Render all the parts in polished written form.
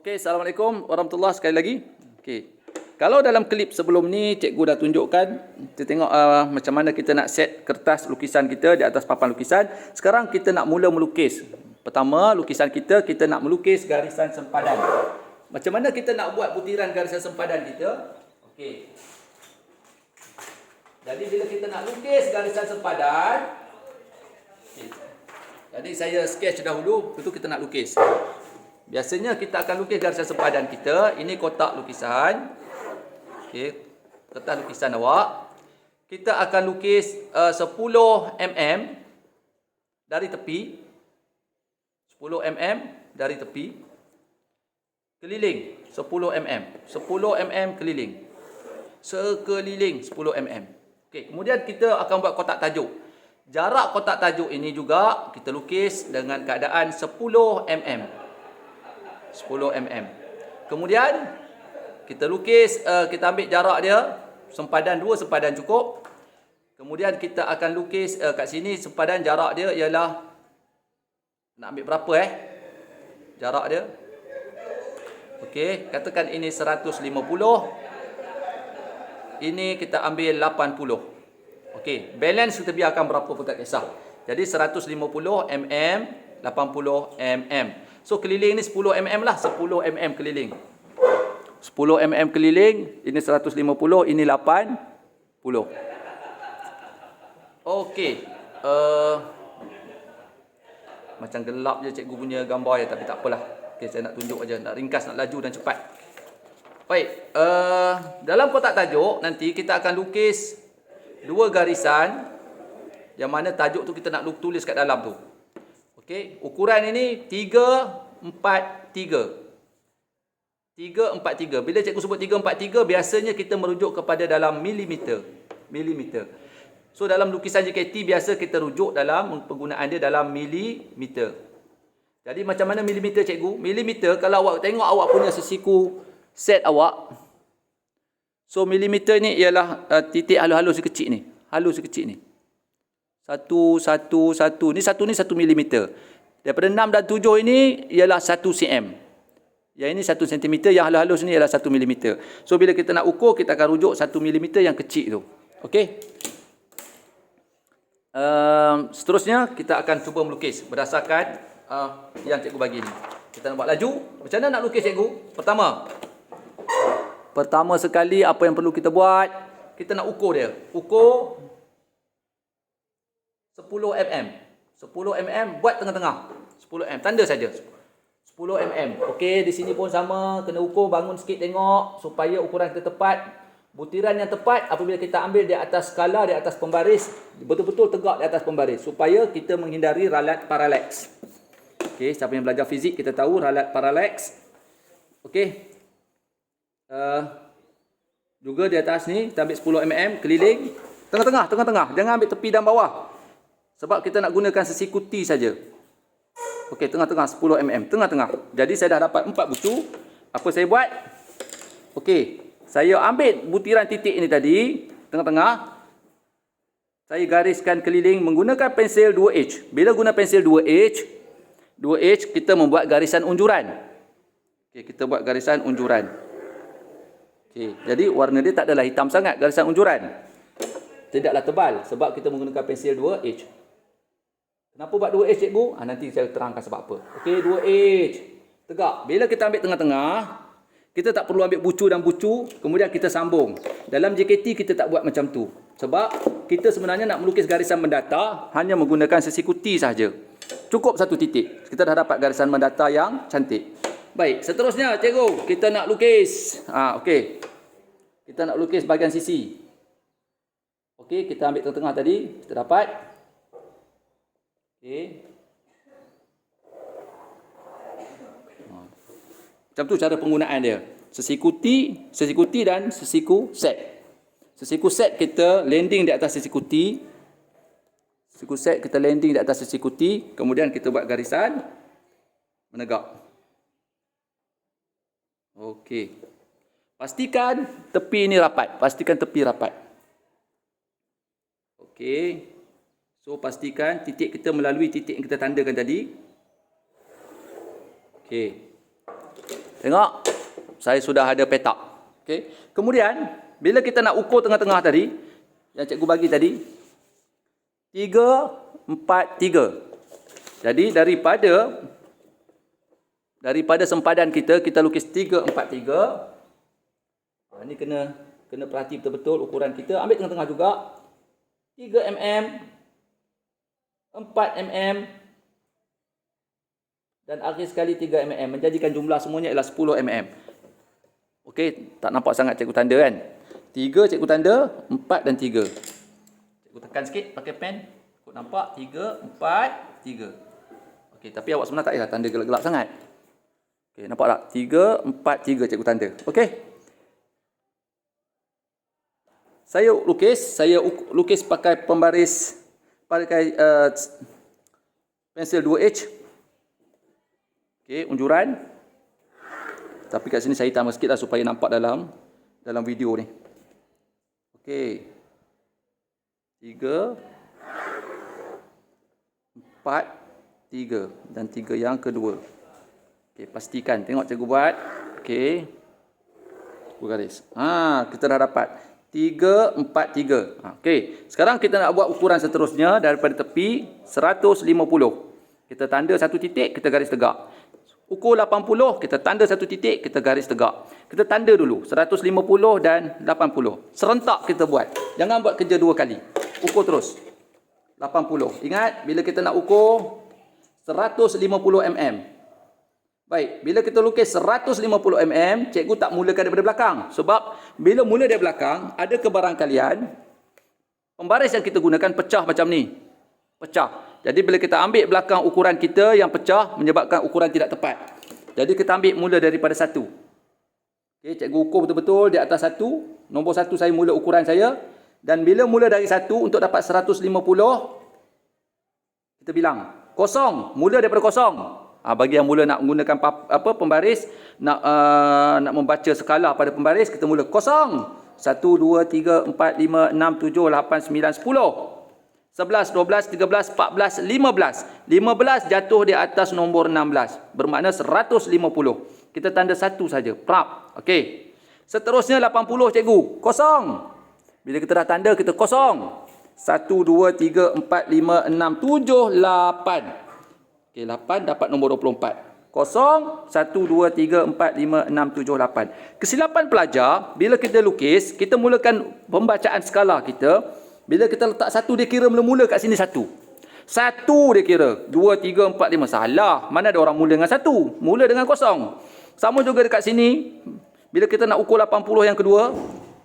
Okey, Assalamualaikum warahmatullahi sekali lagi. Okey. Kalau dalam klip sebelum ni cikgu dah tunjukkan, kita tengok macam mana kita nak set kertas lukisan kita di atas papan lukisan. Sekarang kita nak mula melukis. Pertama, lukisan kita nak melukis garisan sempadan. Macam mana kita nak buat butiran garisan sempadan kita? Okey. Jadi bila kita nak lukis garisan sempadan, okay. Jadi saya sketch dahulu, lepas tu kita nak lukis. Biasanya kita akan lukis garisan sempadan kita. Ini kotak lukisan. Okey, kertas lukisan awak. Kita akan lukis 10 mm dari tepi. 10 mm dari tepi. Keliling 10 mm. 10 mm keliling. Sekeliling 10 mm. Okey, kemudian kita akan buat kotak tajuk. Jarak kotak tajuk ini juga kita lukis dengan keadaan 10 mm. 10 mm. Kemudian kita lukis, kita ambil jarak dia sempadan 2 sempadan cukup. Kemudian kita akan lukis kat sini sempadan jarak dia ialah, nak ambil berapa jarak dia? Okey, katakan ini 150. Ini kita ambil 80. Okey, balance kita biarkan berapa pun tak kisah. Jadi 150 mm, 80 mm. So keliling ni 10 mm lah, 10 mm keliling. 10 mm keliling, ini 150, ini 80. Okey. Macam gelap je cikgu punya gambar ya, tapi tak apalah. Okey, saya nak tunjuk aja, nak ringkas, nak laju dan cepat. Baik, dalam kotak tajuk nanti kita akan lukis 2 garisan yang mana tajuk tu kita nak tulis kat dalam tu. Okey, ukuran ini 343. 343. Bila cikgu sebut 343, biasanya kita merujuk kepada dalam milimeter. Milimeter. So dalam lukisan JKT biasa kita rujuk dalam penggunaan dia dalam milimeter. Jadi macam mana milimeter cikgu? Milimeter kalau awak tengok awak punya sesiku set awak. So milimeter ni ialah titik halus-halus kecil ni. Halus kecil ni. 1 1 1. Ni 1 milimeter. Daripada 6 dan 7 ini ialah 1 cm. Yang ini 1 cm, yang halus-halus ni ialah 1 mm. So bila kita nak ukur, kita akan rujuk 1 mm yang kecil tu. Okey. Seterusnya kita akan cuba melukis berdasarkan yang cikgu bagi ni. Kita nak buat laju. Macam mana nak lukis cikgu? Pertama sekali apa yang perlu kita buat? Kita nak ukur dia. Ukur 10 mm. 10 mm buat tengah-tengah. 10 mm tanda saja. 10 mm. Okey, di sini pun sama, kena ukur, bangun sikit tengok supaya ukuran kita tepat. Butiran yang tepat apabila kita ambil di atas skala, di atas pembaris, betul-betul tegak di atas pembaris supaya kita menghindari ralat paraleks. Okey, siapa yang belajar fizik kita tahu ralat paraleks. Okey. Juga di atas ni kita ambil 10 mm keliling, tengah-tengah. Jangan ambil tepi dan bawah. Sebab kita nak gunakan sesiku T saja. Okey, tengah-tengah 10 mm, tengah-tengah. Jadi saya dah dapat 4 bucu. Apa saya buat? Okey, saya ambil butiran titik ini tadi, tengah-tengah. Saya gariskan keliling menggunakan pensil 2H. Bila guna pensil 2H kita membuat garisan unjuran. Okey, kita buat garisan unjuran. Okey, jadi warna dia tak adalah hitam sangat, garisan unjuran. Tidaklah tebal sebab kita menggunakan pensil 2H. Kenapa buat 2H cikgu? Nanti saya terangkan sebab apa. Okey, 2H. Tegak. Bila kita ambil tengah-tengah, kita tak perlu ambil bucu dan bucu, kemudian kita sambung. Dalam JKT kita tak buat macam tu. Sebab kita sebenarnya nak melukis garisan mendata hanya menggunakan sesiku T saja. Cukup satu titik. Kita dah dapat garisan mendata yang cantik. Baik, seterusnya cikgu, kita nak lukis. Okey. Kita nak lukis bahagian sisi. Okey, kita ambil tengah-tengah tadi, kita dapat. Okey. Macam tu cara penggunaan dia. Sesiku T dan sesiku set. Sesiku set kita landing di atas sesiku T. Sesiku set kita landing di atas sesiku T, kemudian kita buat garisan menegak. Okey. Pastikan tepi ini rapat. Pastikan tepi rapat. Okey. So pastikan titik kita melalui titik yang kita tandakan tadi. Okey. Tengok, saya sudah ada petak. Okey. Kemudian, bila kita nak ukur tengah-tengah tadi, yang cikgu bagi tadi, 3, 4, 3. Jadi, daripada sempadan kita lukis 3, 4, 3. Ini kena perhati betul-betul ukuran kita. Ambil tengah-tengah juga. 3 mm, 4 mm, dan akhir sekali 3 mm. Menjadikan jumlah semuanya ialah 10 mm. Okey, tak nampak sangat cikgu tanda kan? 3 cikgu tanda, 4 dan 3. Cikgu tekan sikit pakai pen. Kau nampak? 3, 4, 3. Okey, tapi awak sebenarnya tak payah tanda gelap-gelap sangat. Okey, nampak tak? 3, 4, 3 cikgu tanda. Okey. Saya lukis pakai pembaris, pakai pensel 2H. Okey, unjuran. Tapi kat sini saya tambah sikit lah supaya nampak dalam video ni. Okey. 3, 4, 3 dan 3 yang kedua. Okey, pastikan. Tengok cikgu buat. Okey. Cikgu garis. Kita dah dapat 3, 4, 3. Okey. Sekarang kita nak buat ukuran seterusnya daripada tepi 150. Kita tanda satu titik, kita garis tegak. Ukur 80, kita tanda satu titik, kita garis tegak. Kita tanda dulu 150 dan 80. Serentak kita buat. Jangan buat kerja dua kali. Ukur terus. 80. Ingat, bila kita nak ukur 150 mm. Baik, bila kita lukis 150 mm, cikgu tak mulakan daripada belakang. Sebab bila mula dari belakang, ada kebarangkalian pembaris yang kita gunakan pecah macam ni. Pecah. Jadi bila kita ambil belakang ukuran kita yang pecah, menyebabkan ukuran tidak tepat. Jadi kita ambil mula daripada 1. Okay, cikgu ukur betul-betul di atas 1. Nombor 1 saya mula ukuran saya. Dan bila mula dari 1 untuk dapat 150, kita bilang kosong. Mula daripada kosong. Bagi yang mula nak menggunakan pembaris, nak membaca skala pada pembaris, kita mula kosong. 1, 2, 3, 4, 5, 6, 7, 8, 9, 10. 11, 12, 13, 14, 15. 15 jatuh di atas nombor 16. Bermakna 150. Kita tanda 1 saja. Prap. Okey. Seterusnya 80 cikgu. Kosong. Bila kita dah tanda, kita kosong. 1, 2, 3, 4, 5, 6, 7, 8. Okey, 8 dapat nombor 24. Kosong, 1, 2, 3, 4, 5, 6, 7, 8. Kesilapan pelajar, bila kita lukis, kita mulakan pembacaan skala kita. Bila kita letak 1, dia kira mula-mula kat sini 1. 1 dia kira. 2, 3, 4, 5. Salah. Mana ada orang mula dengan 1? Mula dengan kosong. Sama juga dekat sini. Bila kita nak ukur 80 yang kedua,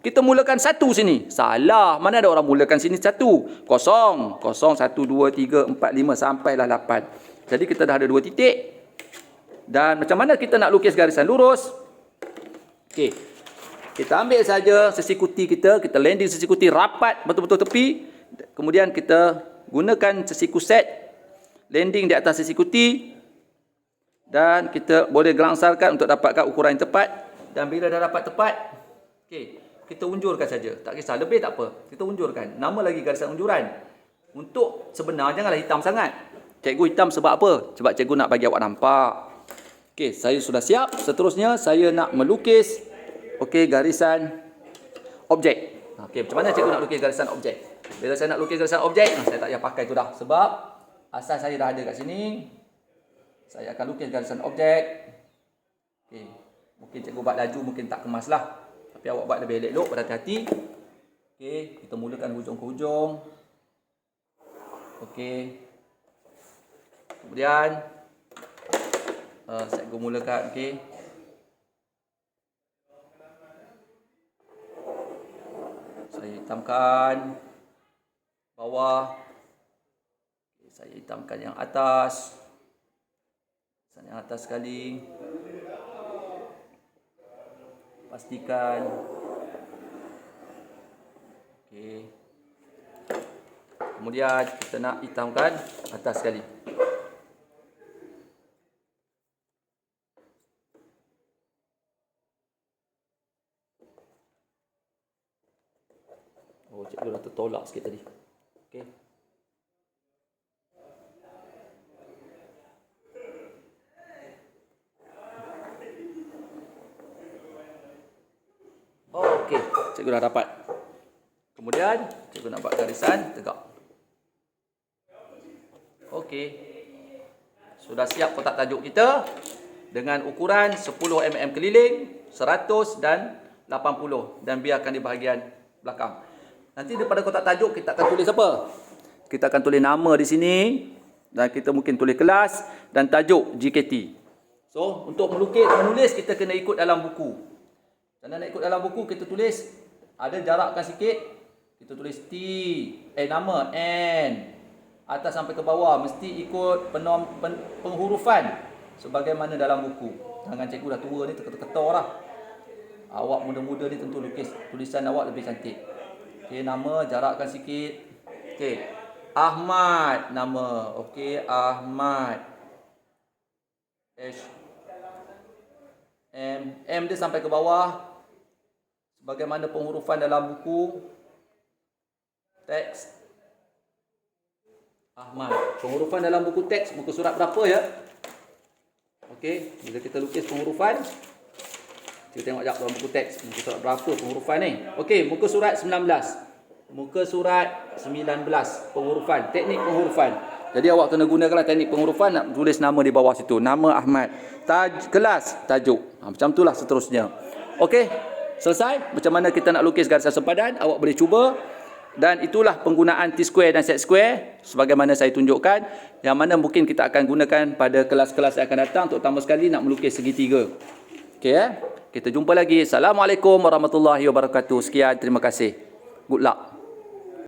kita mulakan 1 sini. Salah. Mana ada orang mulakan sini 1? Kosong. Kosong, 1, 2, 3, 4, 5 sampailah 8. Jadi kita dah ada 2 titik. Dan macam mana kita nak lukis garisan lurus? Okey. Kita ambil saja sesikuti kita landing sesikuti rapat betul-betul tepi. Kemudian kita gunakan sesiku set landing di atas sesikuti. Dan kita boleh gelangsarkan untuk dapatkan ukuran yang tepat. Dan bila dah dapat tepat, okey, kita unjurkan saja. Tak kisah, lebih tak apa. Kita unjurkan. Nama lagi garisan unjuran. Untuk sebenar, janganlah hitam sangat. Cikgu hitam sebab apa? Sebab cikgu nak bagi awak nampak. Okey, saya sudah siap. Seterusnya, saya nak melukis garisan objek. Okey, macam mana cikgu nak lukis garisan objek? Bila saya nak lukis garisan objek, saya tak payah pakai tu dah. Sebab asal saya dah ada kat sini. Saya akan lukis garisan objek. Okey, mungkin cikgu buat laju, mungkin tak kemas lah. Tapi awak buat lebih elok, berhati-hati. Okey, kita mulakan hujung ke hujung. Okey. Kemudian saya mulakan, okey. Saya hitamkan bawah. Okay, saya hitamkan yang atas. Yang atas sekali. Pastikan. Okey. Kemudian kita nak hitamkan atas sekali. Cikgu dah tertolak sikit tadi. Okey. Okey, cikgu dah dapat. Kemudian, cikgu nak buat garisan tegak. Okey. Sudah siap kotak tajuk kita dengan ukuran 10 mm keliling, 100 dan 80 dan biarkan di bahagian belakang. Nanti daripada kotak tajuk kita akan tulis apa? Kita akan tulis nama di sini dan kita mungkin tulis kelas dan tajuk JKT. So, untuk menulis kita kena ikut dalam buku. Kalau nak ikut dalam buku kita tulis ada jarakkan sikit. Kita tulis nama N atas sampai ke bawah mesti ikut penghurufan sebagaimana dalam buku. Tangan cikgu dah tua ni terketar lah. Awak muda-muda ni tentu lukis tulisan awak lebih cantik. Okey, nama jarakkan sikit. Okey. Ahmad nama. Okey, Ahmad. M dia sampai ke bawah sebagaimana penghurufan dalam buku. Teks Ahmad. Penghurufan dalam buku teks muka surat berapa ya? Okey, bila kita lukis penghurufan, kita tengok jap dalam buku teks muka surat berapa penghurufan ni. Okey, muka surat 19. Muka surat 19 penghurufan, teknik penghurufan. Jadi awak kena gunakanlah teknik penghurufan nak tulis nama di bawah situ. Nama Ahmad. Kelas, tajuk. Macam itulah seterusnya. Okey, selesai. Macam mana kita nak lukis garisan sempadan, awak boleh cuba. Dan itulah penggunaan T-square dan set square sebagaimana saya tunjukkan, yang mana mungkin kita akan gunakan pada kelas-kelas yang akan datang, terutama sekali nak melukis segitiga. Okey Kita jumpa lagi. Assalamualaikum warahmatullahi wabarakatuh. Sekian, terima kasih. Good luck.